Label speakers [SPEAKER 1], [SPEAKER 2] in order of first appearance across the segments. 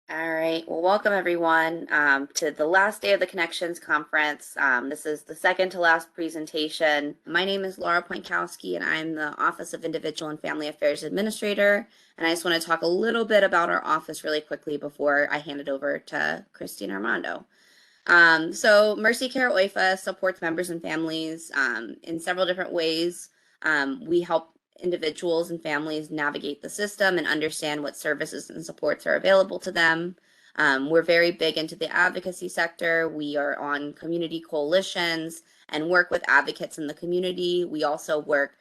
[SPEAKER 1] All right. Well, welcome everyone to the last day of the Connections Conference. This is the second to last presentation. My name is Laura Poinkowski, and I'm the Office of Individual and Family Affairs Administrator. And I just want to talk a little bit about our office really quickly before I hand it over to Christine Armando. So Mercy Care OIFA supports members and families in several different ways. We help individuals and families navigate the system and understand what services and supports are available to them. We're very big into the advocacy sector. We are on community coalitions and work with advocates in the community. We also work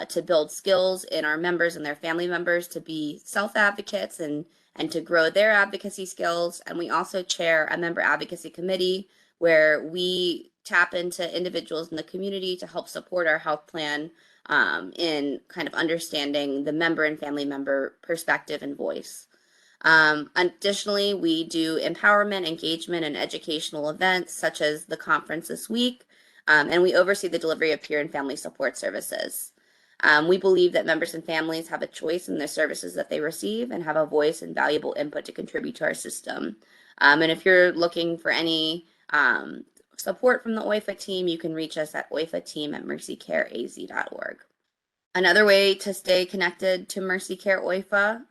[SPEAKER 1] to build skills in our members and their family members to be self-advocates and to grow their advocacy skills. And we also chair a member advocacy committee where we tap into individuals in the community to help support our health plan in kind of understanding the member and family member perspective and voice. Additionally, we do empowerment, engagement, and educational events such as the conference this week, and we oversee the delivery of peer and family support services. We believe that members and families have a choice in the services that they receive and have a voice and valuable input to contribute to our system. And if you're looking for any support from the OIFA team, you can reach us at oifateam@mercycareaz.org. Another way to stay connected to Mercy Care OIFA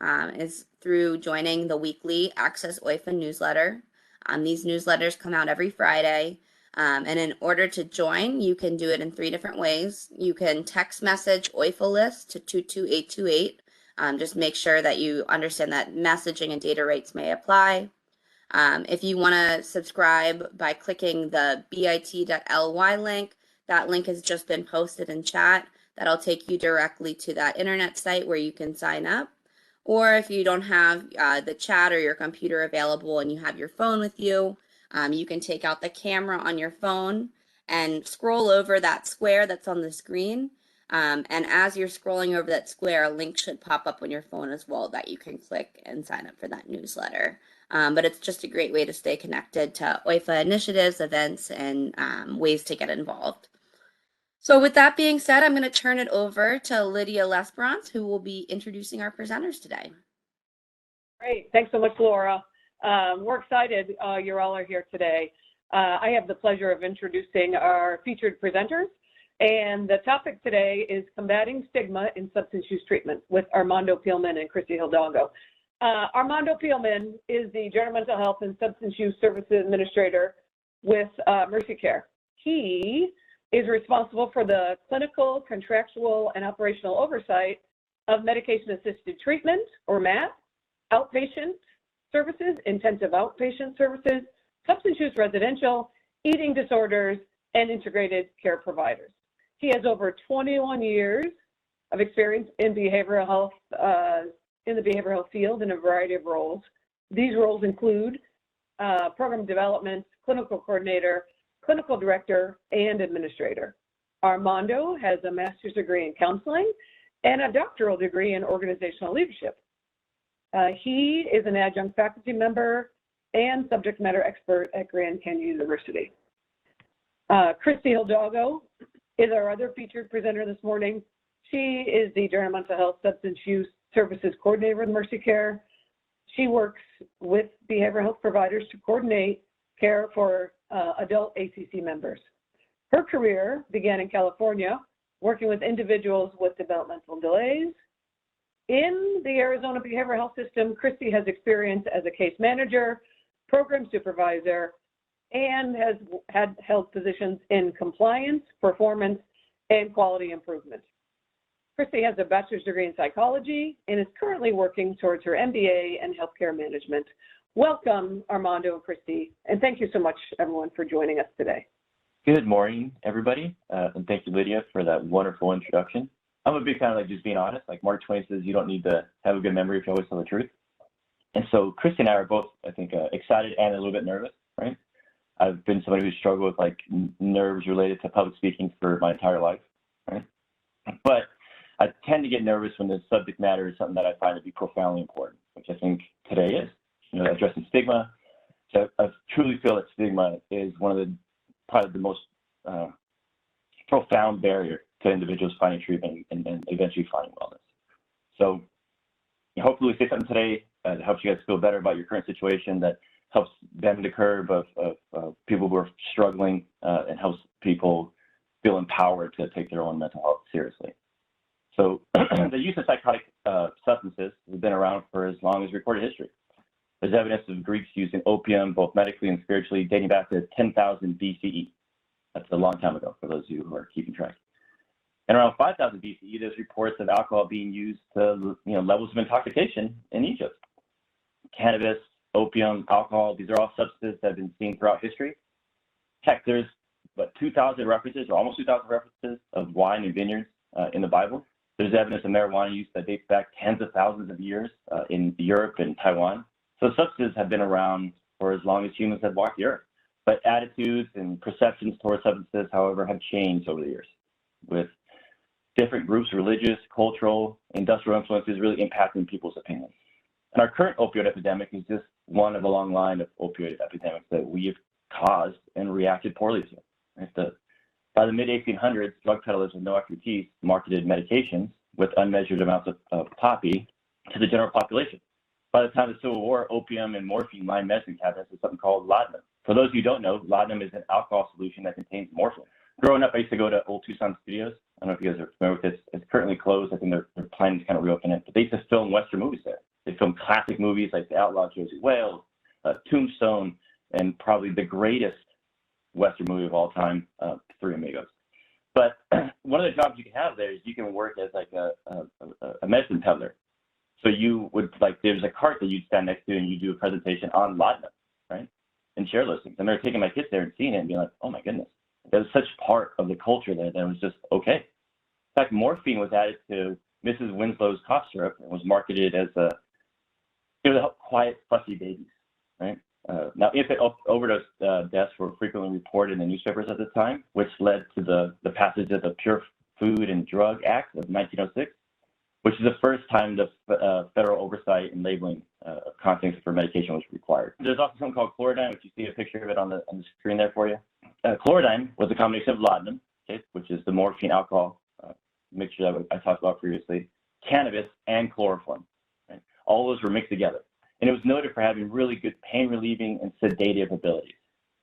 [SPEAKER 1] is through joining the weekly Access OIFA newsletter. These newsletters come out every Friday. And in order to join, you can do it in 3 different ways. You can text message OIFA list to 22828. Just make sure that you understand that messaging and data rates may apply. If you want to subscribe by clicking the bit.ly link, that link has just been posted in chat. That'll take you directly to that internet site where you can sign up. Or if you don't have the chat or your computer available and you have your phone with you, you can take out the camera on your phone and scroll over that square that's on the screen. And as you're scrolling over that square, a link should pop up on your phone as well that you can click and sign up for that newsletter. But it's just a great way to stay connected to OIFA initiatives, events, and ways to get involved. So with that being said, I'm going to turn it over to Lydia Lesperance, who will be introducing our presenters today.
[SPEAKER 2] Great. Thanks so much, Laura. We're excited you all are here today. I have the pleasure of introducing our featured presenters, and the topic today is combating stigma in substance use treatment with Armando Peelman and Christy Hidalgo. Armando Peelman is the General Mental Health and Substance Use Services Administrator with Mercy Care. He is responsible for the clinical, contractual, and operational oversight of medication-assisted treatment, or MAT, outpatient services, intensive outpatient services, substance use residential, eating disorders, and integrated care providers. He has over 21 years of experience in behavioral health, in the behavioral health field in a variety of roles. These roles include program development, clinical coordinator, clinical director, and administrator. Armando has a master's degree in counseling and a doctoral degree in organizational leadership. He is an adjunct faculty member and subject matter expert at Grand Canyon University. Christy Hidalgo is our other featured presenter this morning. She is the General Mental Health Substance Use Services Coordinator with Mercy Care. She works with behavioral health providers to coordinate care for adult ACC members. Her career began in California, working with individuals with developmental delays. In the Arizona behavioral health system, Christy has experience as a case manager, program supervisor, and has held positions in compliance, performance, and quality improvement. Christy has a bachelor's degree in psychology and is currently working towards her MBA in healthcare management. Welcome, Armando and Christy, and thank you so much, everyone, for joining us today.
[SPEAKER 3] Good morning, everybody, and thank you, Lydia, for that wonderful introduction. I'm a big fan of just being honest. Like Mark Twain says, you don't need to have a good memory if you always tell the truth. And so Christy and I are both, I think, excited and a little bit nervous, right? I've been somebody who's struggled with nerves related to public speaking for my entire life, right? But I tend to get nervous when the subject matter is something that I find to be profoundly important, which I think today is, addressing stigma. So I truly feel that stigma is one of the probably the most profound barrier to individuals finding treatment and eventually finding wellness. So hopefully we say something today helps you guys feel better about your current situation, that helps bend the curve of people who are struggling, and helps people feel empowered to take their own mental health seriously. So the use of psychotic substances has been around for as long as recorded history. There's evidence of Greeks using opium, both medically and spiritually, dating back to 10,000 BCE. That's a long time ago for those of you who are keeping track. And around 5,000 BCE, there's reports of alcohol being used to, levels of intoxication in Egypt. Cannabis, opium, alcohol, these are all substances that have been seen throughout history. Heck, there's 2,000 references, or almost 2,000 references of wine and vineyards in the Bible. There's evidence of marijuana use that dates back tens of thousands of years in Europe and Taiwan. So substances have been around for as long as humans have walked the earth. But attitudes and perceptions towards substances, however, have changed over the years, with different groups, religious, cultural, industrial influences really impacting people's opinions. And our current opioid epidemic is just one of a long line of opioid epidemics that we have caused and reacted poorly to. Right? By the mid-1800s, drug peddlers with no expertise marketed medications with unmeasured amounts of poppy to the general population. By the time of the Civil War, opium and morphine lined medicine cabinets with something called laudanum. For those of you who don't know, laudanum is an alcohol solution that contains morphine. Growing up, I used to go to Old Tucson Studios. I don't know if you guys are familiar with this. It's currently closed. I think they're planning to kind of reopen it. But they used to film Western movies there. They filmed classic movies like The Outlaw Josie Wales, Tombstone, and probably the greatest Western movie of all time, Three Amigos. But one of the jobs you can have there is you can work as like a medicine peddler. So you would, there's a cart that you'd stand next to and you do a presentation on laudanum, right? And share those things. I remember taking my kids there and seeing it and being like, oh my goodness. That was such part of the culture there that it was just okay. In fact, morphine was added to Mrs. Winslow's cough syrup and was marketed as it would help quiet fussy babies, right? Now, infant overdose deaths were frequently reported in the newspapers at the time, which led to the passage of the Pure Food and Drug Act of 1906, which is the first time the federal oversight and labeling of contents for medication was required. There's also something called chlorodyne, which you see a picture of it on the screen there for you. Chlorodyne was a combination of laudanum, okay, which is the morphine alcohol mixture that I talked about previously, cannabis, and chloroform. Right? All those were mixed together. And it was noted for having really good pain relieving and sedative abilities.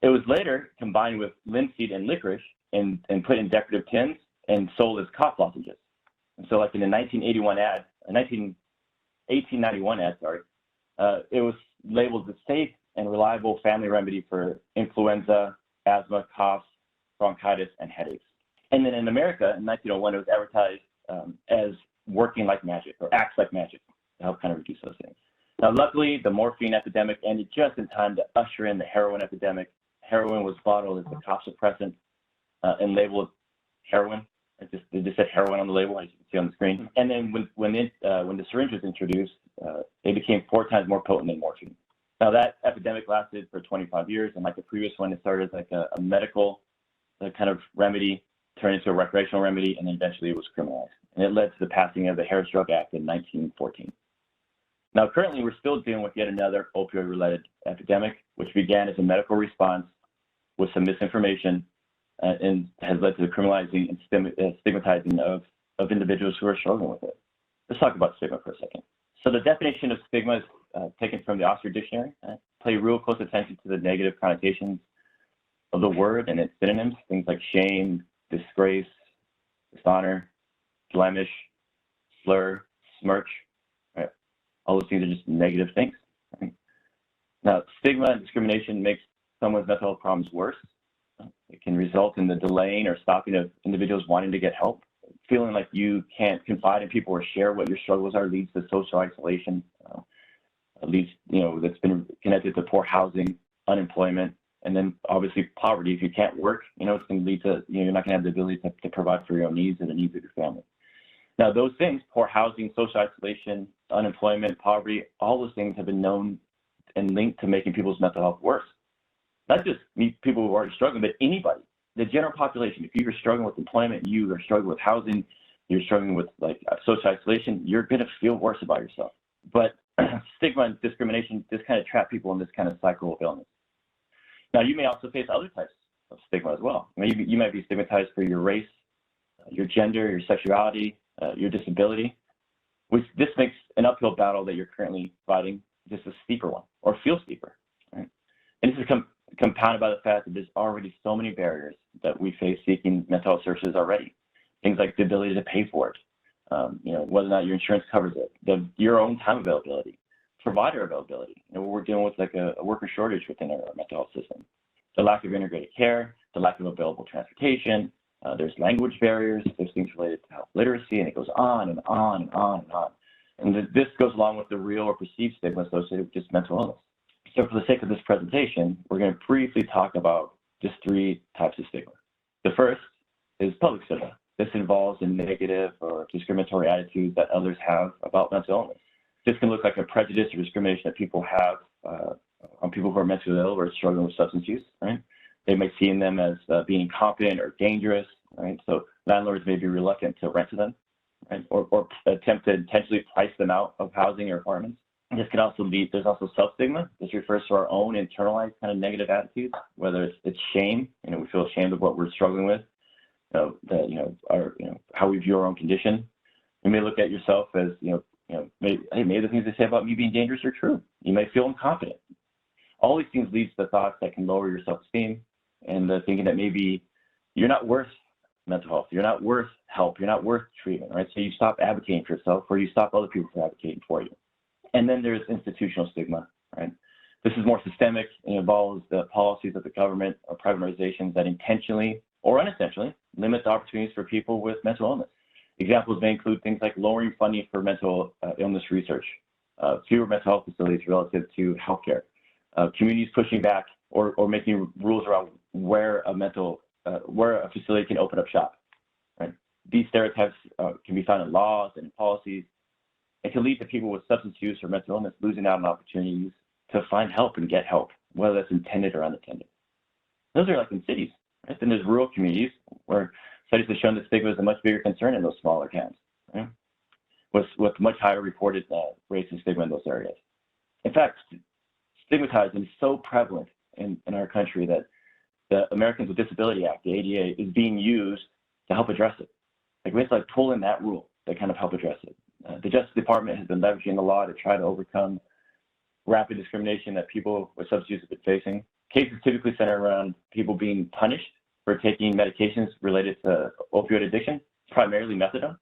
[SPEAKER 3] It was later combined with linseed and licorice and put in decorative tins and sold as cough lozenges. And so like in the 1891 ad, it was labeled as safe and reliable family remedy for influenza, asthma, coughs, bronchitis, and headaches. And then in America, in 1901, it was advertised as working like magic or acts like magic to help kind of reduce those things. Now, luckily, the morphine epidemic ended just in time to usher in the heroin epidemic. Heroin was bottled as a cough suppressant and labeled heroin. They just said heroin on the label, as you can see on the screen. And then when the syringe was introduced, they became 4 times more potent than morphine. Now, that epidemic lasted for 25 years, and like the previous one, it started as like a medical kind of remedy, turned into a recreational remedy, and then eventually it was criminalized. And it led to the passing of the Harris Drug Act in 1914. Now, currently, we're still dealing with yet another opioid-related epidemic, which began as a medical response with some misinformation and has led to the criminalizing and stigmatizing of individuals who are struggling with it. Let's talk about stigma for a second. So the definition of stigma is taken from the Oxford Dictionary. Pay real close attention to the negative connotations of the word and its synonyms, things like shame, disgrace, dishonor, blemish, slur, smirch. Right? All those things are just negative things. Right? Now, stigma and discrimination makes someone's mental health problems worse. It can result in the delaying or stopping of individuals wanting to get help. Feeling like you can't confide in people or share what your struggles are leads to social isolation. Leads, that's been connected to poor housing, unemployment, and then obviously poverty. If you can't work, it's going to lead to, you're not going to have the ability to provide for your own needs and the needs of your family. Now, those things, poor housing, social isolation, unemployment, poverty, all those things have been known and linked to making people's mental health worse. Not just people who are already struggling, but anybody, the general population. If you're struggling with employment, you are struggling with housing, you're struggling with social isolation, you're going to feel worse about yourself. But stigma and discrimination just kind of trap people in this kind of cycle of illness. Now, you may also face other types of stigma as well. You might be stigmatized for your race, your gender, your sexuality, your disability, which this makes an uphill battle that you're currently fighting just a steeper one, or feel steeper, right? And this is compounded by the fact that there's already so many barriers that we face seeking mental health services already. Things like the ability to pay for it, whether or not your insurance covers it, your own time availability, provider availability. We're dealing with like a worker shortage within our mental health system. The lack of integrated care, the lack of available transportation, there's language barriers, there's things related to health literacy, and it goes on and on and on and on. And this goes along with the real or perceived stigma associated with just mental illness. So for the sake of this presentation, we're going to briefly talk about just 3 types of stigma. The first is public stigma. This involves a negative or discriminatory attitude that others have about mental illness. This can look like a prejudice or discrimination that people have on people who are mentally ill or struggling with substance use, right? They may see them as being incompetent or dangerous, right? So landlords may be reluctant to rent to them, right? Or attempt to intentionally price them out of housing or apartments. And this can also lead, there's also self-stigma. This refers to our own internalized kind of negative attitudes, whether it's shame, we feel ashamed of what we're struggling with, how we view our own condition. You may look at yourself as, maybe the things they say about me being dangerous are true. You may feel incompetent. All these things lead to thoughts that can lower your self-esteem and the thinking that maybe you're not worth mental health, you're not worth help, you're not worth treatment, right? So you stop advocating for yourself, or you stop other people from advocating for you. And then there's institutional stigma, right? This is more systemic and involves the policies of the government or private organizations that intentionally or unintentionally limit the opportunities for people with mental illness. Examples may include things like lowering funding for mental illness research, fewer mental health facilities relative to healthcare, communities pushing back or making rules around where a facility can open up shop. Right? These stereotypes can be found in laws and in policies. It can lead to people with substance use or mental illness losing out on opportunities to find help and get help, whether that's intended or unintended. Those are like in cities, right? Then there's rural communities where studies have shown that stigma is a much bigger concern in those smaller towns, right? With much higher reported rates of stigma in those areas. In fact, stigmatizing is so prevalent in our country that the Americans with Disability Act, the ADA, is being used to help address it. Like we have to pull in that rule to kind of help address it. The Justice Department has been leveraging the law to try to overcome rapid discrimination that people with substance use have been facing. Cases typically center around people being punished for taking medications related to opioid addiction, primarily methadone.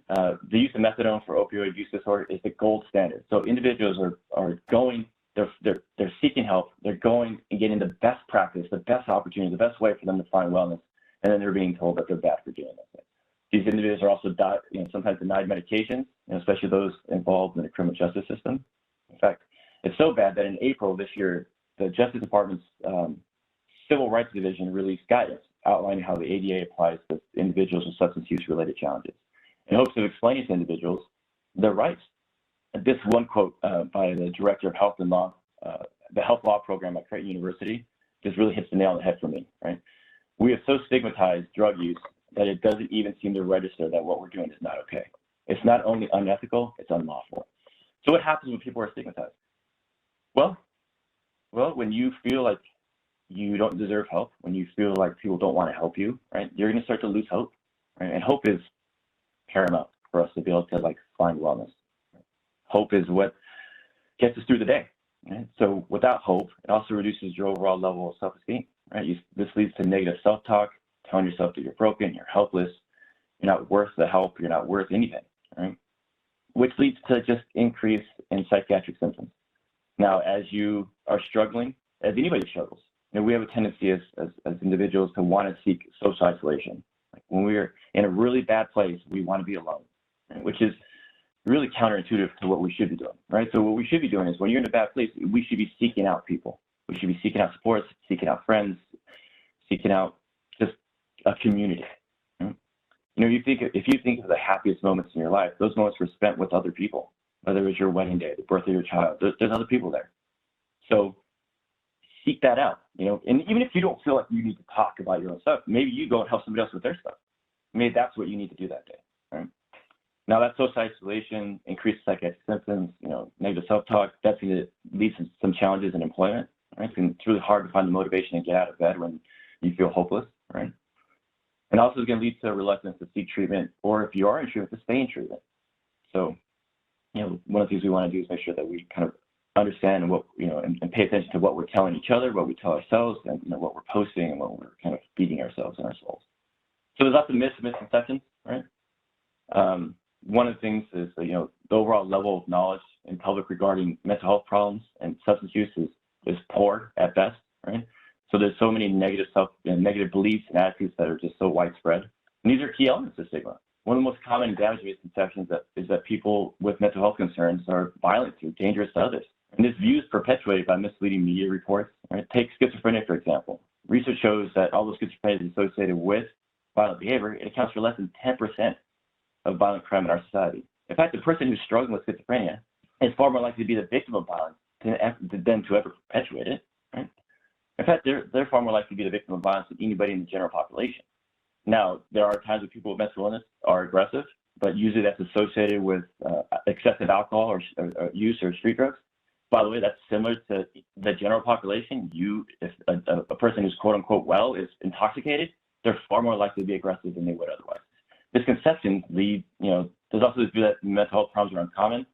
[SPEAKER 3] The use of methadone for opioid use disorder is the gold standard. So individuals are going, they're seeking help, they're going and getting the best practice, the best opportunity, the best way for them to find wellness, and then they're being told that they're bad for doing that. These individuals are also sometimes denied medications, especially those involved in the criminal justice system. In fact, it's so bad that in April of this year, the Justice Department's Civil Rights Division released guidance outlining how the ADA applies to individuals with substance use-related challenges in hopes of explaining to individuals their rights. This one quote by the Director of Health and Law, the Health Law Program at Creighton University, just really hits the nail on the head for me, right? We have so stigmatized drug use that it doesn't even seem to register that what we're doing is not okay. It's not only unethical, it's unlawful. So what happens when people are stigmatized? Well, when you feel like you don't deserve help, when you feel like people don't want to help you, right, you're going to start to lose hope, right? And hope is paramount for us to be able to find wellness. Hope is what gets us through the day, right? So without hope, it also reduces your overall level of self-esteem, right? This leads to negative self-talk, telling yourself that you're broken, you're helpless, you're not worth the help, you're not worth anything, right? Which leads to just increase in psychiatric symptoms. Now, as you are struggling, as anybody struggles, we have a tendency as individuals to want to seek social isolation. Like when we're in a really bad place, we want to be alone, right? Which is really counterintuitive to what we should be doing, right? So what we should be doing is when you're in a bad place, we should be seeking out people. We should be seeking out supports, seeking out friends, seeking out just a community. Right? If you think of the happiest moments in your life, those moments were spent with other people, whether it was your wedding day, the birth of your child, there's other people there. So seek that out, and even if you don't feel like you need to talk about your own stuff, maybe you go and help somebody else with their stuff. Maybe that's what you need to do that day, right? Now that social isolation, increased psychiatric symptoms, negative self-talk, that's going to lead to some challenges in employment, right? It's really hard to find the motivation to get out of bed when you feel hopeless, right? And also it's going to lead to a reluctance to seek treatment, or if you are in treatment, to stay in treatment. So, one of the things we want to do is make sure that we kind of understand what, and pay attention to what we're telling each other, what we tell ourselves, and what we're posting and what we're kind of feeding ourselves and our souls. So there's lots of myths and misconceptions, right? One of the things is that, the overall level of knowledge in public regarding mental health problems and substance use is poor at best, right? So there's so many negative beliefs and attitudes that are just so widespread. And these are key elements of stigma. One of the most common and damaging misconceptions is that people with mental health concerns are violent or dangerous to others. And this view is perpetuated by misleading media reports. Right? Take schizophrenia, for example. Research shows that although schizophrenia is associated with violent behavior, it accounts for less than 10% of violent crime in our society. In fact, the person who's struggling with schizophrenia is far more likely to be the victim of violence than to ever perpetuate it. Right? In fact, they're far more likely to be the victim of violence than anybody in the general population. Now, there are times when people with mental illness are aggressive, but usually that's associated with excessive alcohol or use or street drugs. By the way, that's similar to the general population. If a person who's quote unquote well is intoxicated, they're far more likely to be aggressive than they would otherwise. Misconceptions lead, there's also this view that mental health problems are uncommon,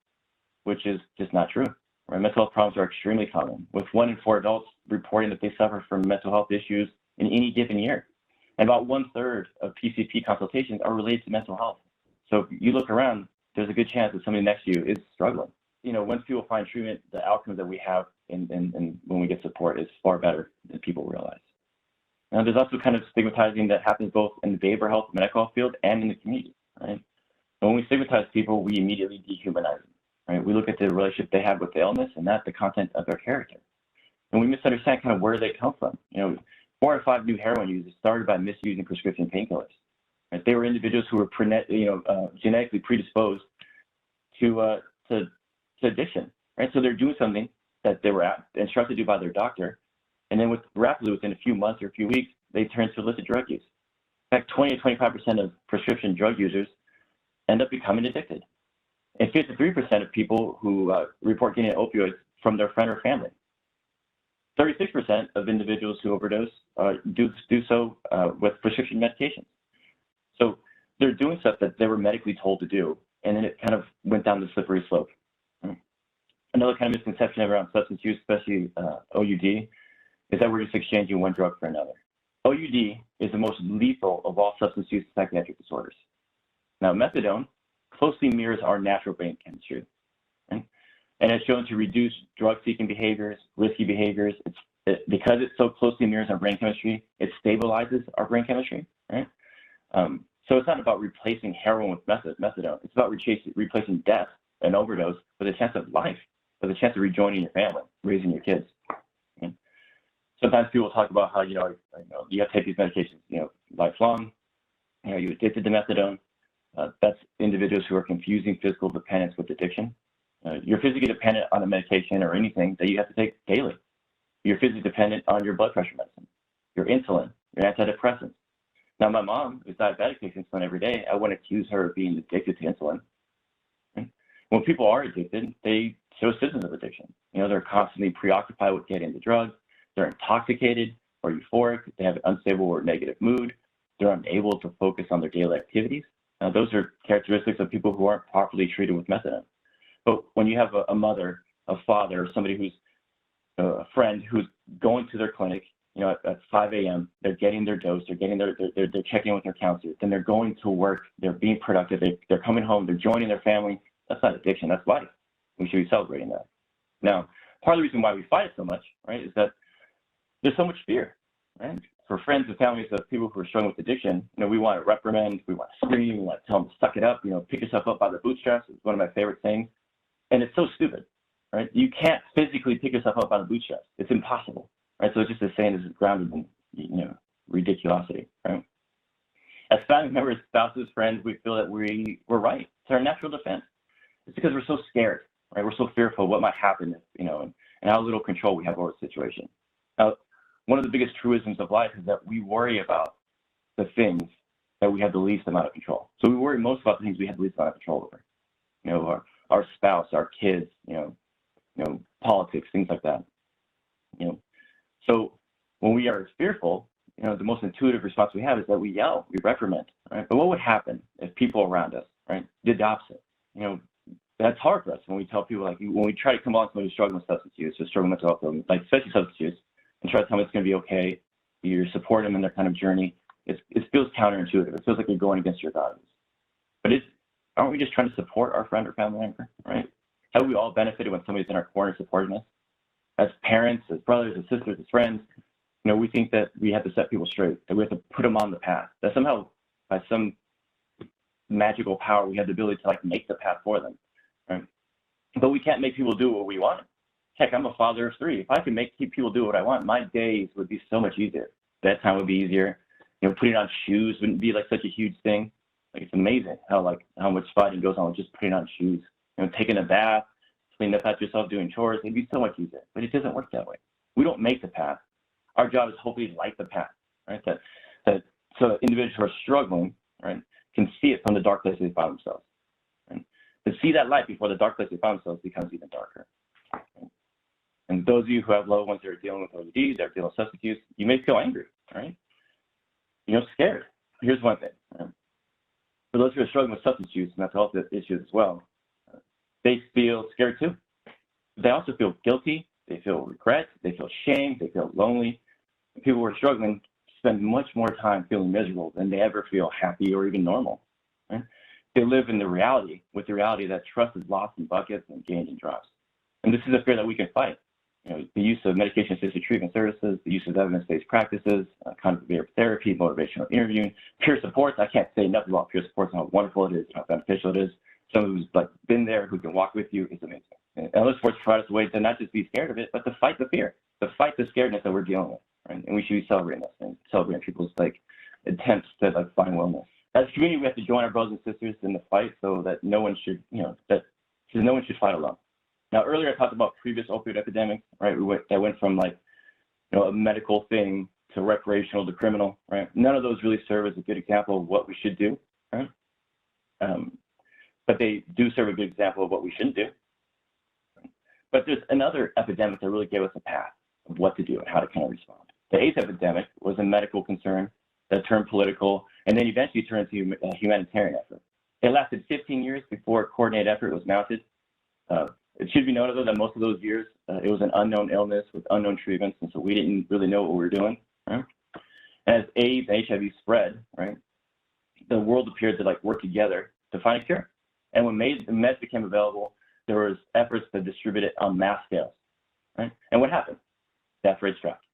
[SPEAKER 3] which is just not true. Right? Mental health problems are extremely common, with 1 in 4 adults reporting that they suffer from mental health issues in any given year. And about 1/3 of PCP consultations are related to mental health. So if you look around, there's a good chance that somebody next to you is struggling. Once people find treatment, the outcomes that we have and when we get support is far better than people realize. Now, there's also kind of stigmatizing that happens both in the behavioral health medical health field and in the community, right? And when we stigmatize people, we immediately dehumanize them, right? We look at the relationship they have with the illness and not the content of their character. And we misunderstand kind of where they come from. 4 or 5 new heroin users started by misusing prescription painkillers. Right? They were individuals who were genetically predisposed to addiction. Right? So they're doing something that they were instructed to do by their doctor, and then rapidly within a few months or a few weeks, they turn to illicit drug use. In fact, 20 to 25% of prescription drug users end up becoming addicted, and 53% of people who report getting opioids from their friend or family. 36% of individuals who overdose do so with prescription medications. So they're doing stuff that they were medically told to do, and then it kind of went down the slippery slope. Another kind of misconception around substance use, especially OUD, is that we're just exchanging one drug for another. OUD is the most lethal of all substance use psychiatric disorders. Now, methadone closely mirrors our natural brain chemistry. And it's shown to reduce drug-seeking behaviors, risky behaviors. Because it so closely mirrors our brain chemistry, it stabilizes our brain chemistry, right? So it's not about replacing heroin with methadone. It's about replacing death and overdose with a chance of life, with a chance of rejoining your family, raising your kids. Okay? Sometimes people talk about how, you have to take these medications, lifelong. You're addicted to methadone. That's individuals who are confusing physical dependence with addiction. You're physically dependent on a medication or anything that you have to take daily. You're physically dependent on your blood pressure medicine, your insulin, your antidepressants. Now, my mom is diabetic, takes insulin every day. I wouldn't accuse her of being addicted to insulin. When people are addicted, they show symptoms of addiction. They're constantly preoccupied with getting the drugs. They're intoxicated or euphoric. They have an unstable or negative mood. They're unable to focus on their daily activities. Now, those are characteristics of people who aren't properly treated with methadone. But when you have a mother, a father, somebody who's a friend who's going to their clinic, at 5 a.m., they're getting their dose, they're checking in with their counselor, then they're going to work, they're being productive, they're coming home, they're joining their family. That's not addiction, that's life. We should be celebrating that. Now, part of the reason why we fight it so much, right, is that there's so much fear, right? For friends and families of people who are struggling with addiction, we want to reprimand, we want to scream, we want to tell them to suck it up, pick yourself up by the bootstraps. It's one of my favorite things. And it's so stupid, right? You can't physically pick yourself up by the bootstraps. It's impossible, right? So it's just a saying this is grounded in, ridiculosity, right? As family members, spouses, friends, we feel that we're right. It's our natural defense. It's because we're so scared, right? We're so fearful of what might happen, and how little control we have over the situation. Now, one of the biggest truisms of life is that we worry about the things that we have the least amount of control. So we worry most about the things we have the least amount of control over. Our spouse, our kids, politics, things like that. So when we are fearful, the most intuitive response we have is that we yell, we reprimand, right? But what would happen if people around us, right, did the opposite? that's hard for us when we tell people, like, when we try to come on somebody who's struggling with substance use or struggling with mental health, like especially substance use, and try to tell them it's going to be okay, you support them in their kind of journey, it feels counterintuitive. It feels like you're going against your values. But aren't we just trying to support our friend or family member, right? Have we all benefited when somebody's in our corner supporting us? As parents, as brothers, as sisters, as friends, you know, we think that we have to set people straight, that we have to put them on the path, that somehow by some magical power we have the ability to like make the path for them, right? But we can't make people do what we want. Heck, I'm a father of 3. If I could keep people do what I want, my days would be so much easier. Bedtime would be easier. You know, putting on shoes wouldn't be like such a huge thing. Like, it's amazing how much fighting goes on with just putting on shoes. You know, taking a bath, cleaning up after yourself, doing chores, it'd be so much easier. But it doesn't work that way. We don't make the path. Our job is hopefully to light the path, right? So individuals who are struggling, right, can see it from the dark place they find themselves. Right? To see that light before the dark place they find themselves becomes even darker. Right? And those of you who have loved ones that are dealing with OUD, that are dealing with substance use, you may feel angry, right? You know, scared. Here's one thing. Right? For those who are struggling with substance use and mental health issues as well, they feel scared too. They also feel guilty. They feel regret. They feel shame. They feel lonely. People who are struggling spend much more time feeling miserable than they ever feel happy or even normal. Right? They live in the reality that trust is lost in buckets and gained in drops. And this is a fear that we can fight. You know, the use of medication-assisted treatment services, the use of evidence-based practices, cognitive therapy, motivational interviewing, peer supports. I can't say enough about peer supports and how wonderful it is, how beneficial it is. Someone who's like been there, who can walk with you, is amazing. And other sports provide us a way to not just be scared of it, but to fight the fear, to fight the scaredness that we're dealing with. Right? And we should be celebrating this and celebrating people's like attempts to like find wellness. As a community, we have to join our brothers and sisters in the fight so that no one should, no one should fight alone. Now, earlier I talked about previous opioid epidemics, right? That went from like, a medical thing to recreational to criminal, right? None of those really serve as a good example of what we should do, right? But they do serve a good example of what we shouldn't do. But there's another epidemic that really gave us a path of what to do and how to kind of respond. The AIDS epidemic was a medical concern that turned political and then eventually turned into a humanitarian effort. It lasted 15 years before a coordinated effort was mounted. It should be noted, though, that most of those years, it was an unknown illness with unknown treatments, and so we didn't really know what we were doing. Right? And as AIDS and HIV spread, right, the world appeared to like work together to find a cure. And when meds became available, there was efforts to distribute it on mass scales. Right? And what happened? Death rates dropped.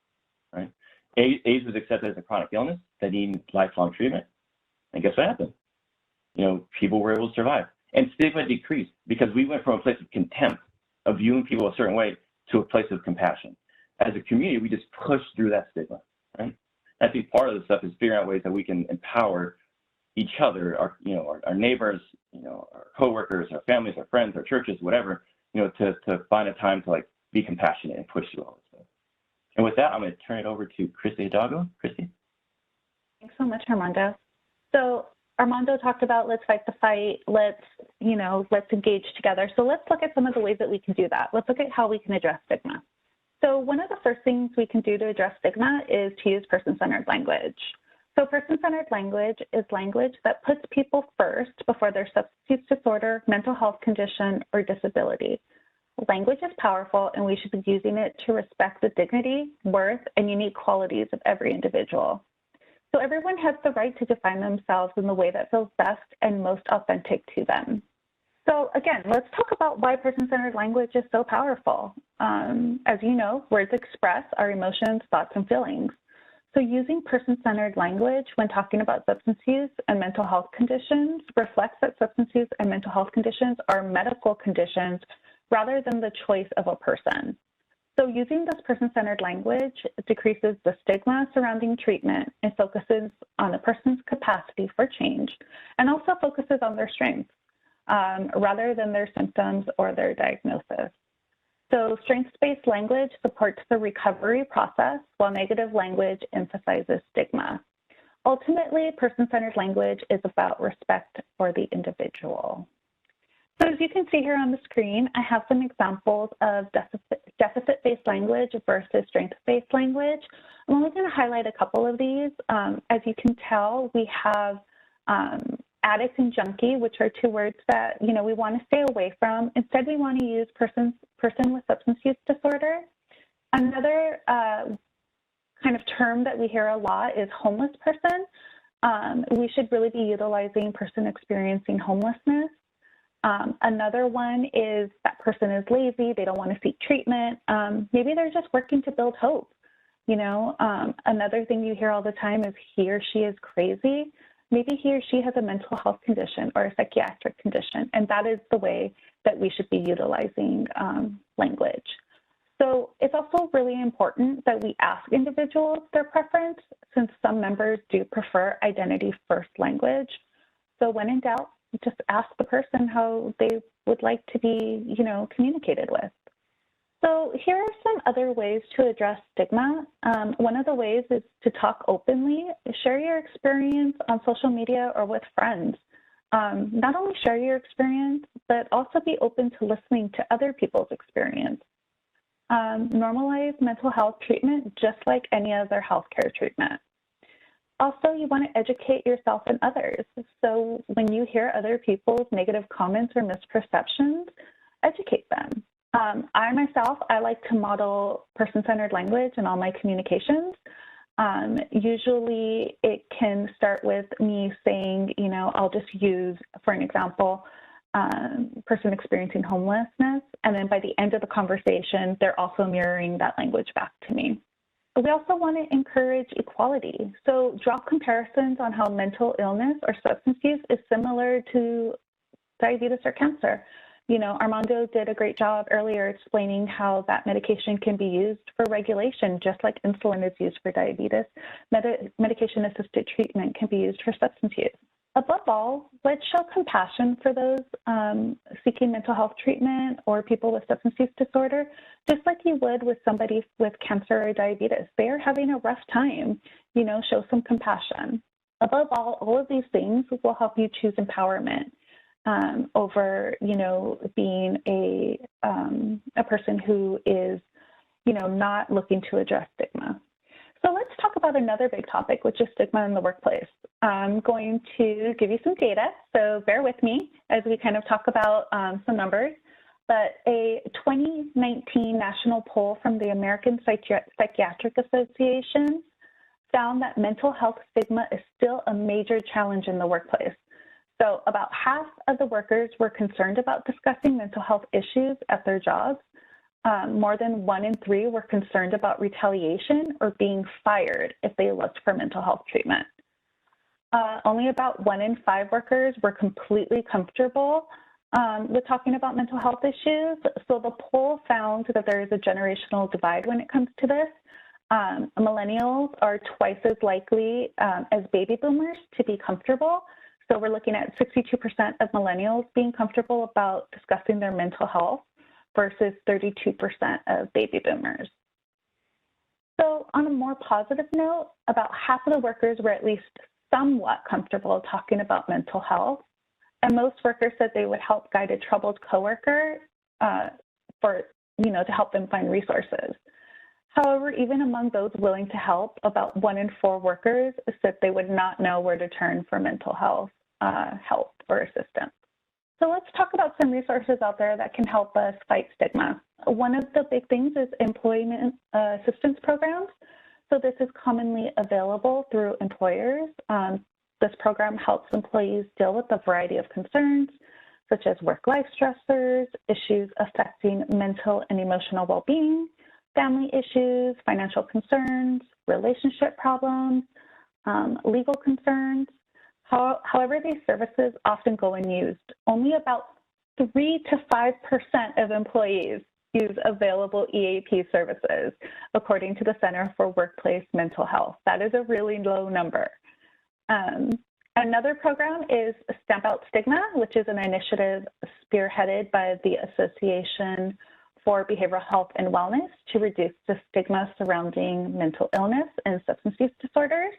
[SPEAKER 3] Right? AIDS was accepted as a chronic illness that needed lifelong treatment. And guess what happened? People were able to survive. And stigma decreased because we went from a place of contempt, of viewing people a certain way, to a place of compassion. As a community, we just pushed through that stigma, right? I think part of the stuff is figuring out ways that we can empower each other, our neighbors, our coworkers, our families, our friends, our churches, whatever, to find a time to like be compassionate and push through all this stuff. And with that, I'm going to turn it over to Christy Hidalgo. Christy.
[SPEAKER 4] Thanks so much, Armando. So Armando talked about let's fight the fight, let's engage together. So let's look at some of the ways that we can do that. Let's look at how we can address stigma. So one of the first things we can do to address stigma is to use person-centered language. So person-centered language is language that puts people first before their substance use disorder, mental health condition, or disability. Language is powerful, and we should be using it to respect the dignity, worth, and unique qualities of every individual. So everyone has the right to define themselves in the way that feels best and most authentic to them. So again, let's talk about why person-centered language is so powerful. As you know, words express our emotions, thoughts, and feelings. So using person-centered language when talking about substance use and mental health conditions reflects that substance use and mental health conditions are medical conditions rather than the choice of a person. So using this person-centered language decreases the stigma surrounding treatment and focuses on a person's capacity for change, and also focuses on their strengths rather than their symptoms or their diagnosis. So strengths-based language supports the recovery process, while negative language emphasizes stigma. Ultimately, person-centered language is about respect for the individual. So as you can see here on the screen, I have some examples of deficit-based language versus strength-based language. I'm only going to highlight a couple of these. As you can tell, we have addict and junkie, which are two words that, you know, we want to stay away from. Instead, we want to use person with substance use disorder. Another kind of term that we hear a lot is homeless person. We should really be utilizing person experiencing homelessness. Another one is that person is lazy, they don't want to seek treatment. Maybe they're just working to build hope. You know, another thing you hear all the time is he or she is crazy. Maybe he or she has a mental health condition or a psychiatric condition, and that is the way that we should be utilizing language. So it's also really important that we ask individuals their preference, since some members do prefer identity-first language. So when in doubt, just ask the person how they would like to be, you know, communicated with. So here are some other ways to address stigma. One of the ways is to talk openly. Share your experience on social media or with friends. Not only share your experience, but also be open to listening to other people's experience. Normalize mental health treatment just like any other healthcare treatment. Also, you want to educate yourself and others. So when you hear other people's negative comments or misperceptions, educate them. I myself, I like to model person-centered language in all my communications. Usually it can start with me saying, you know, I'll just use, for an example, person experiencing homelessness, and then by the end of the conversation, they're also mirroring that language back to me. We also want to encourage equality. So draw comparisons on how mental illness or substance use is similar to diabetes or cancer. You know, Armando did a great job earlier explaining how that medication can be used for regulation, just like insulin is used for diabetes. Medication-assisted treatment can be used for substance use. Above all, let's show compassion for those seeking mental health treatment or people with substance use disorder, just like you would with somebody with cancer or diabetes. They are having a rough time, you know, show some compassion. Above all of these things will help you choose empowerment over, you know, being a person who is, you know, not looking to address stigma. So let's talk about another big topic, which is stigma in the workplace. I'm going to give you some data, so bear with me as we kind of talk about some numbers. But a 2019 national poll from the American Psychiatric Association found that mental health stigma is still a major challenge in the workplace. So about half of the workers were concerned about discussing mental health issues at their jobs. More than 1 in 3 were concerned about retaliation or being fired if they looked for mental health treatment. Only about 1 in 5 workers were completely comfortable with talking about mental health issues. So the poll found that there is a generational divide when it comes to this. Millennials are twice as likely as baby boomers to be comfortable. So we're looking at 62% of millennials being comfortable about discussing their mental health versus 32% of baby boomers. So on a more positive note, about half of the workers were at least somewhat comfortable talking about mental health. And most workers said they would help guide a troubled coworker to help them find resources. However, even among those willing to help, about 1 in 4 workers said they would not know where to turn for mental health help or assistance. So let's talk about some resources out there that can help us fight stigma. One of the big things is employment assistance programs. So this is commonly available through employers. This program helps employees deal with a variety of concerns, such as work-life stressors, issues affecting mental and emotional well-being, family issues, financial concerns, relationship problems, legal concerns. However, these services often go unused. Only about 3 to 5% of employees use available EAP services, according to the Center for Workplace Mental Health. That is a really low number. Another program is Stamp Out Stigma, which is an initiative spearheaded by the Association for Behavioral Health and Wellness to reduce the stigma surrounding mental illness and substance use disorders.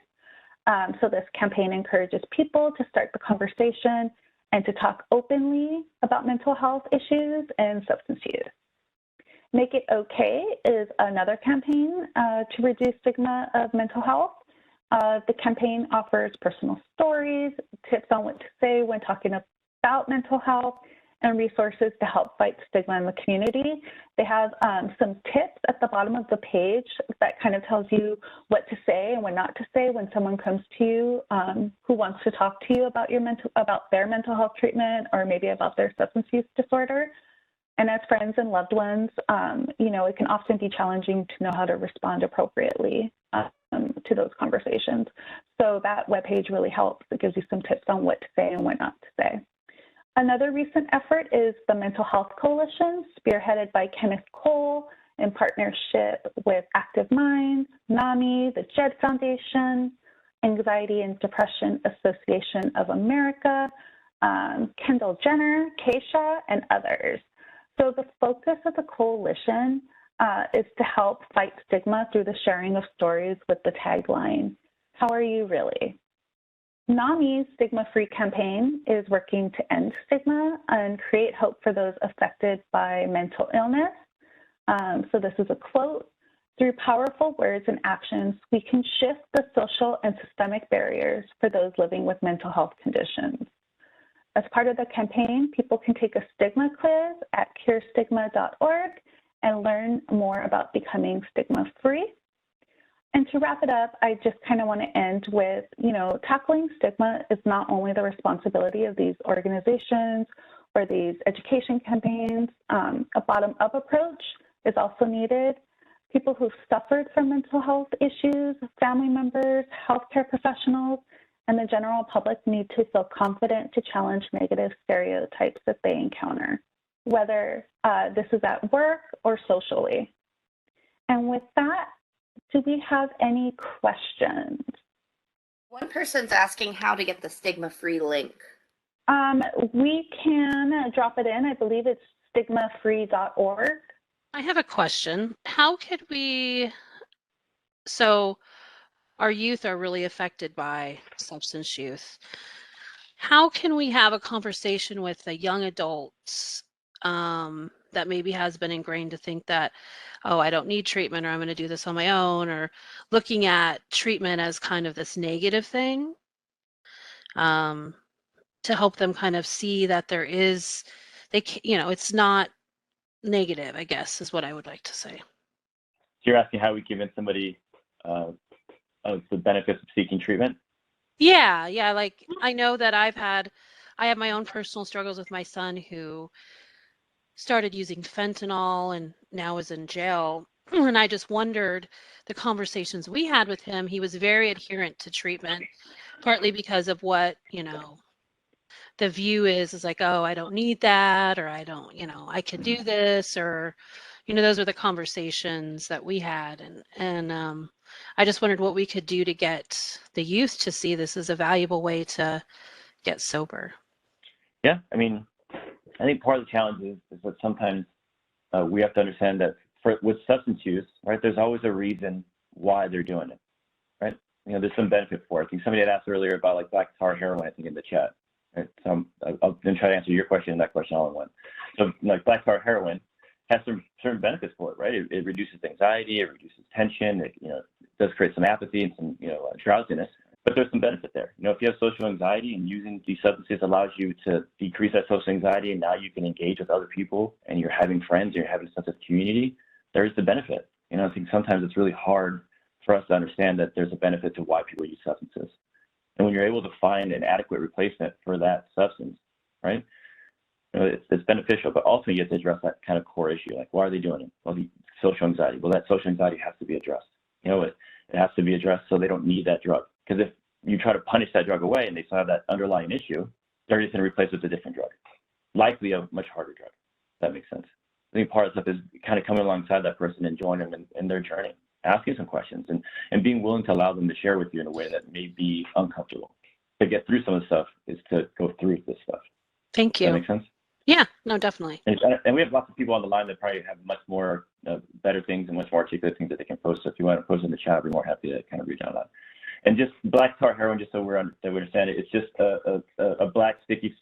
[SPEAKER 4] So this campaign encourages people to start the conversation and to talk openly about mental health issues and substance use. Make It Okay is another campaign to reduce stigma of mental health. The campaign offers personal stories, tips on what to say when talking about mental health, and resources to help fight stigma in the community. They have some tips at the bottom of the page that kind of tells you what to say and what not to say when someone comes to you who wants to talk to you about their mental health treatment or maybe about their substance use disorder. And as friends and loved ones, you know, it can often be challenging to know how to respond appropriately to those conversations. So that webpage really helps. It gives you some tips on what to say and what not to say. Another recent effort is the Mental Health Coalition, spearheaded by Kenneth Cole in partnership with Active Minds, NAMI, the JED Foundation, Anxiety and Depression Association of America, Kendall Jenner, Keisha, and others. So the focus of the coalition is to help fight stigma through the sharing of stories with the tagline, "How are you really?" NAMI's Stigma-Free campaign is working to end stigma and create hope for those affected by mental illness. So this is a quote, "Through powerful words and actions, we can shift the social and systemic barriers for those living with mental health conditions." As part of the campaign, people can take a stigma quiz at curestigma.org and learn more about becoming stigma-free. And to wrap it up, I just kind of want to end with, you know, tackling stigma is not only the responsibility of these organizations or these education campaigns. A bottom-up approach is also needed. People who've suffered from mental health issues, family members, healthcare professionals, and the general public need to feel confident to challenge negative stereotypes that they encounter, whether this is at work or socially. And with that, do we have any questions?
[SPEAKER 1] One person's asking how to get the stigma-free link.
[SPEAKER 4] We can drop it in. I believe it's stigmafree.org.
[SPEAKER 5] I have a question. How could we, so our youth are really affected by substance use. How can we have a conversation with the young adults that maybe has been ingrained to think that, oh, I don't need treatment, or I'm going to do this on my own, or looking at treatment as kind of this negative thing, to help them kind of see that there is, you know, it's not negative, I guess, is what I would like to say.
[SPEAKER 3] So you're asking how we convince somebody of the benefits of seeking treatment?
[SPEAKER 5] Yeah, like I know that I have my own personal struggles with my son who started using fentanyl and now is in jail. And I just wondered, the conversations we had with him, he was very adherent to treatment, partly because of what, you know, the view is like, oh, I don't need that, or I don't, you know, I can do this, or, you know, those were the conversations that we had. And I just wondered what we could do to get the youth to see this as a valuable way to get sober.
[SPEAKER 3] Yeah, I mean, I think part of the challenge is that sometimes we have to understand that with substance use, right, there's always a reason why they're doing it, right? You know, there's some benefit for it. I think somebody had asked earlier about like black tar heroin, I think, in the chat. Right? So I'll then try to answer your question and that question all in one. So like black tar heroin has some certain benefits for it, right? It reduces anxiety, it reduces tension, it, you know, it does create some apathy and some, you know, drowsiness. But there's some benefit there. You know, if you have social anxiety and using these substances allows you to decrease that social anxiety, and now you can engage with other people and you're having friends, and you're having a sense of community, there's the benefit. You know, I think sometimes it's really hard for us to understand that there's a benefit to why people use substances. And when you're able to find an adequate replacement for that substance, right, you know, it's beneficial, but also you have to address that kind of core issue. Like, why are they doing it? Well, the social anxiety. Well, that social anxiety has to be addressed. You know, it has to be addressed so they don't need that drug. Because if you try to punish that drug away and they still have that underlying issue, they're just going to replace it with a different drug, likely a much harder drug. That makes sense. I think part of the stuff is kind of coming alongside that person and joining them in their journey, asking some questions and being willing to allow them to share with you in a way that may be uncomfortable. To get through some of the stuff is to go through this stuff.
[SPEAKER 5] Thank you.
[SPEAKER 3] Does that make sense?
[SPEAKER 5] Yeah, no, definitely.
[SPEAKER 3] And we have lots of people on the line that probably have much more better things and much more articulate things that they can post. So if you want to post in the chat, I'd be more happy to kind of read down that. And just black tar heroin, just so we understand it, it's just a black sticky,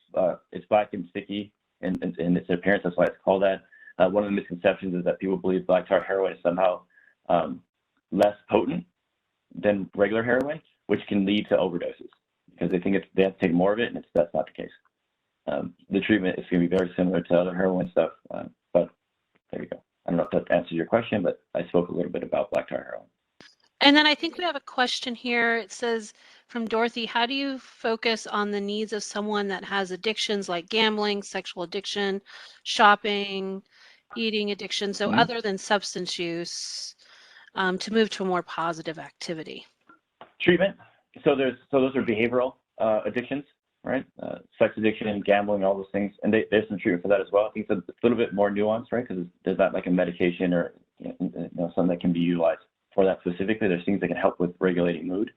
[SPEAKER 3] it's black and sticky in its appearance. That's why it's called that. One of the misconceptions is that people believe black tar heroin is somehow less potent than regular heroin. which can lead to overdoses because they think they have to take more of it, and that's not the case. The treatment is going to be very similar to other heroin stuff, but there you go. I don't know if that answers your question, but I spoke a little bit about black tar heroin.
[SPEAKER 5] And then I think we have a question here. It says from Dorothy, how do you focus on the needs of someone that has addictions like gambling, sexual addiction, shopping, eating addiction, so other than substance use, to move to a more positive activity?
[SPEAKER 3] Treatment. So those are behavioral addictions, right? Sex addiction, gambling, all those things, and there's some treatment for that as well. I think it's a little bit more nuanced, right? Because there's not like a medication or something that can be utilized for that specifically. There's things that can help with regulating mood.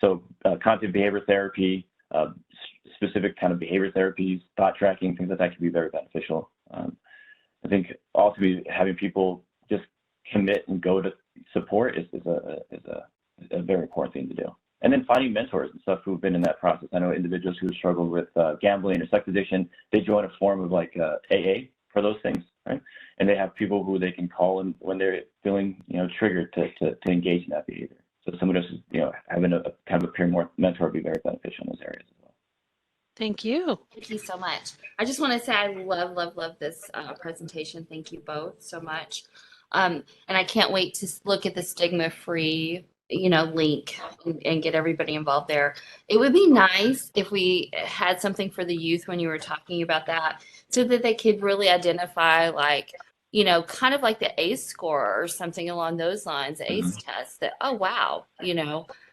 [SPEAKER 3] So cognitive behavior therapy, specific kind of behavior therapies, thought tracking, things like that can be very beneficial. I think also having people just commit and go to support is a very important thing to do. And then finding mentors and stuff who've been in that process. I know individuals who struggle with gambling or sex addiction, they join a form of like AA for those things, right? And they have people who they can call and when they're feeling, triggered to engage in that behavior. So someone else, having a kind of a peer mentor would be very beneficial in those areas as well.
[SPEAKER 5] Thank you.
[SPEAKER 1] Thank you so much. I just want to say I love this presentation. Thank you both so much. And I can't wait to look at the stigma-free, link and get everybody involved there. It would be nice if we had something for the youth when you were talking about that, so that they could really identify, like, kind of like the ACE score or something along those lines, the ACE test, that, oh, wow,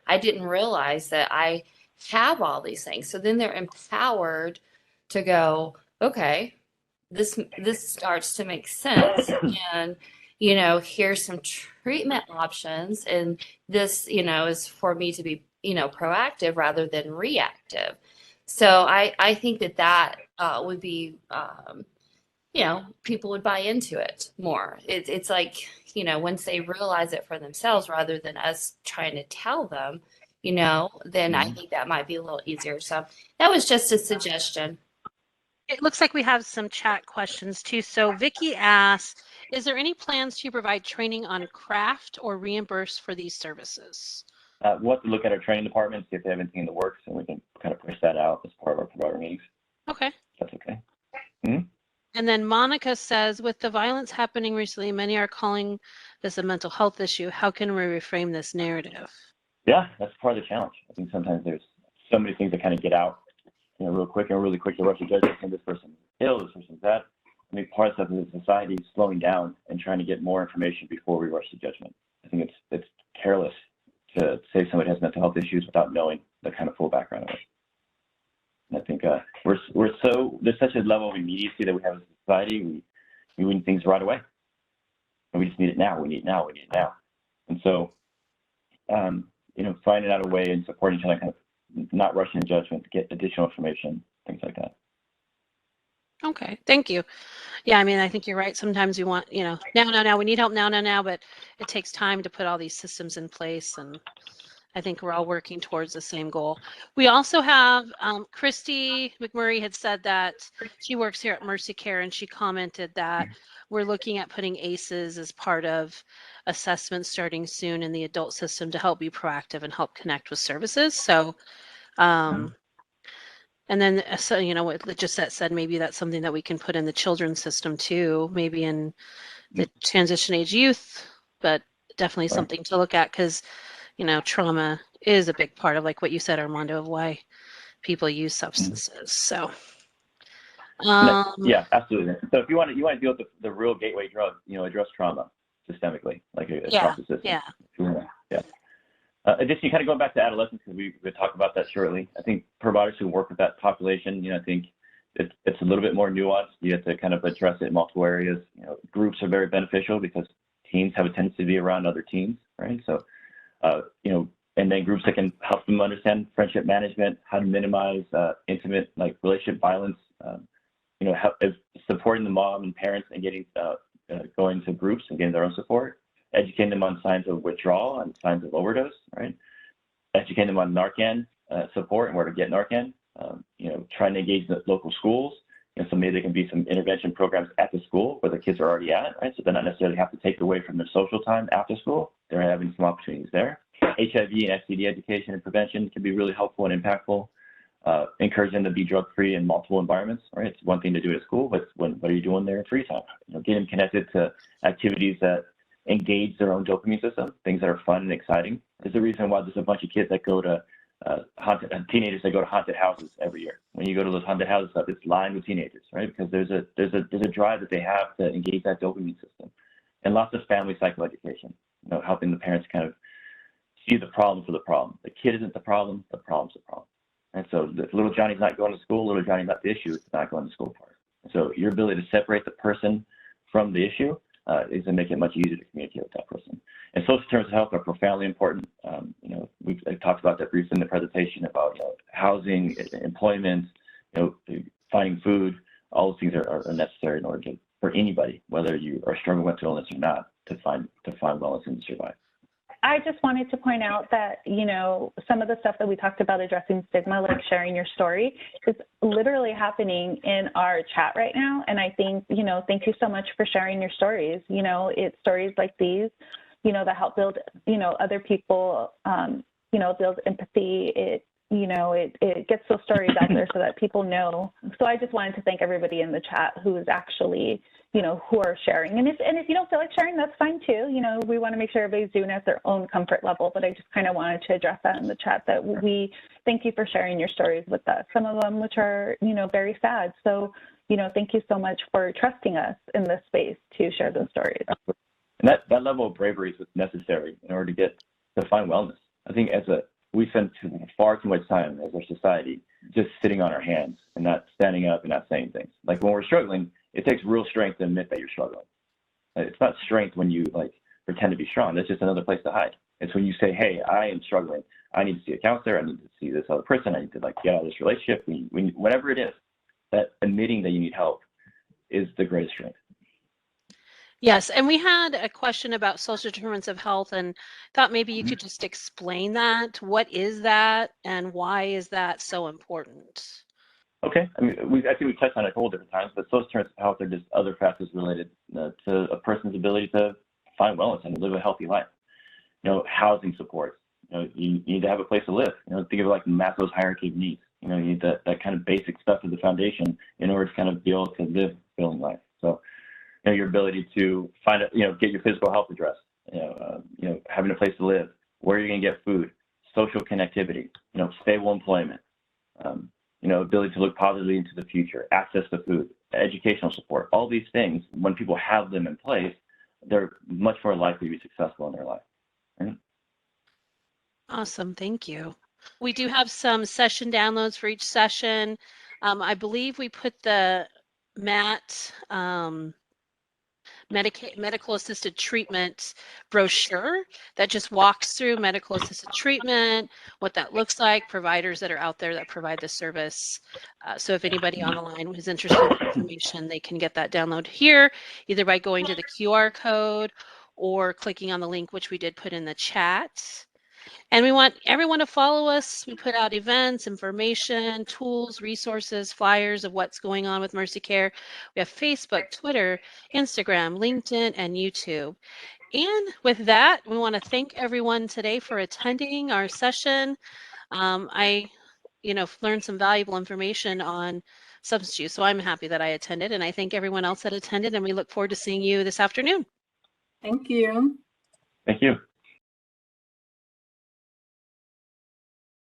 [SPEAKER 1] I didn't realize that I have all these things. So then they're empowered to go, okay, this starts to make sense. And, here's some treatment options. And this, is for me to be, proactive rather than reactive. So I think that would be, people would buy into it more. It's like, once they realize it for themselves rather than us trying to tell them, then I think that might be a little easier. So that was just a suggestion.
[SPEAKER 5] It looks like we have some chat questions too. So Vicky asks, is there any plans to provide training on craft or reimburse for these services?
[SPEAKER 3] We'll have to look at our training department, see if they have anything in the works, and we can kind of push that out as part of our provider meetings.
[SPEAKER 5] Okay.
[SPEAKER 3] That's okay.
[SPEAKER 5] And then Monica says, with the violence happening recently, many are calling this a mental health issue. How can we reframe this narrative?
[SPEAKER 3] Yeah, that's part of the challenge. I think sometimes there's so many things that kind of get out, real quick and really quick to rush to judgment. And this person's ill, this person's that. I mean, part of the society is slowing down and trying to get more information before we rush to judgment. I think it's careless to say somebody has mental health issues without knowing the kind of full background of it. And I think there's such a level of immediacy that we have as a society. We need things right away, and we just need it now. We need it now. We need it now. And so, finding out a way and supporting each other, kind of not rushing to judgment to get additional information, things like that.
[SPEAKER 5] Okay, thank you. Yeah, I mean, I think you're right. Sometimes we want, now, we need help now, but it takes time to put all these systems in place, and I think we're all working towards the same goal. We also have Christy McMurray had said that she works here at Mercy Care, and she commented that we're looking at putting ACEs as part of assessment starting soon in the adult system to help be proactive and help connect with services. So, and then, so, what just that said, maybe that's something that we can put in the children's system too, maybe in the transition age youth, but definitely something to look at because, trauma is a big part of, like what you said, Armando, of why people use substances. So,
[SPEAKER 3] yeah, absolutely. So if you want to deal with the real gateway drug, address trauma systemically, like across the system.
[SPEAKER 5] Yeah.
[SPEAKER 3] Yeah. Additionally, kind of going back to adolescents, because we could talk about that shortly. I think providers who work with that population, I think it's a little bit more nuanced. You have to kind of address it in multiple areas. Groups are very beneficial because teens have a tendency to be around other teens, right? So, and then groups that can help them understand friendship management, how to minimize intimate, like relationship violence, supporting the mom and parents and getting going to groups and getting their own support, educating them on signs of withdrawal and signs of overdose, right? Educating them on Narcan support and where to get Narcan, trying to engage the local schools. So maybe there can be some intervention programs at the school where the kids are already at, right? So they're not necessarily have to take away from their social time after school. They're having some opportunities there. HIV and STD education and prevention can be really helpful and impactful. Encourage them to be drug-free in multiple environments, right? It's one thing to do at school, but what are you doing there in free time? Get them connected to activities that engage their own dopamine system, things that are fun and exciting. There's a reason why there's a bunch of kids that go to teenagers that go to haunted houses every year. When you go to those haunted houses, it's lined with teenagers, right? Because there's a drive that they have to engage that dopamine system, and lots of family psychoeducation. Helping the parents kind of see the problem for the problem. The kid isn't the problem's the problem. And so if little Johnny's not going to school, little Johnny's not the issue, it's not going to school part. And so your ability to separate the person from the issue is going to make it much easier to communicate with that person. And social determinants of health are profoundly important. We've talked about that briefly in the presentation about housing, employment, finding food. All those things are necessary in order for anybody, whether you are struggling with mental illness or not, to find wellness and to survive.
[SPEAKER 4] I just wanted to point out that, some of the stuff that we talked about addressing stigma, like sharing your story, is literally happening in our chat right now. And I think, thank you so much for sharing your stories. It's stories like these, that help build, other people, build empathy. It gets those stories out there so that people know. So I just wanted to thank everybody in the chat who is actually, who are sharing. And if you don't feel like sharing, that's fine too. We want to make sure everybody's doing it at their own comfort level, but I just kind of wanted to address that in the chat, that we thank you for sharing your stories with us, some of them which are, very sad. So, thank you so much for trusting us in this space to share those stories.
[SPEAKER 3] And that level of bravery is what's necessary in order to find wellness. I think we spend far too much time as a society just sitting on our hands and not standing up and not saying things. Like when we're struggling, it takes real strength to admit that you're struggling. It's not strength when you pretend to be strong. That's just another place to hide. It's when you say, hey, I am struggling. I need to see a counselor. I need to see this other person. I need to get out of this relationship. Whatever it is, that admitting that you need help is the greatest strength.
[SPEAKER 5] Yes, and we had a question about social determinants of health, and thought maybe you could just explain that. What is that, and why is that so important?
[SPEAKER 3] Okay, I think we touched on it a couple different times, but social determinants of health are just other factors related to a person's ability to find wellness and live a healthy life. Housing supports. You need to have a place to live. Think of it like Maslow's hierarchy of needs. You need that kind of basic stuff as the foundation in order to kind of be able to live a fulfilling life. So, your ability to find get your physical health addressed. Having a place to live, where you're going to get food, social connectivity. Stable employment. Ability to look positively into the future, access to food, educational support. All these things, when people have them in place, they're much more likely to be successful in their life. Right?
[SPEAKER 5] Awesome, thank you. We do have some session downloads for each session. I believe we put the MAT medical assisted treatment brochure that just walks through medical assisted treatment, what that looks like, providers that are out there that provide the service. So if anybody on the line is interested in information, they can get that download here, either by going to the QR code or clicking on the link, which we did put in the chat. And we want everyone to follow us. We put out events, information, tools, resources, flyers of what's going on with Mercy Care. We have Facebook, Twitter, Instagram, LinkedIn, and YouTube. And with that, we want to thank everyone today for attending our session. I learned some valuable information on substance use, so I'm happy that I attended, and I thank everyone else that attended, and we look forward to seeing you this afternoon.
[SPEAKER 6] Thank you.
[SPEAKER 3] Thank you.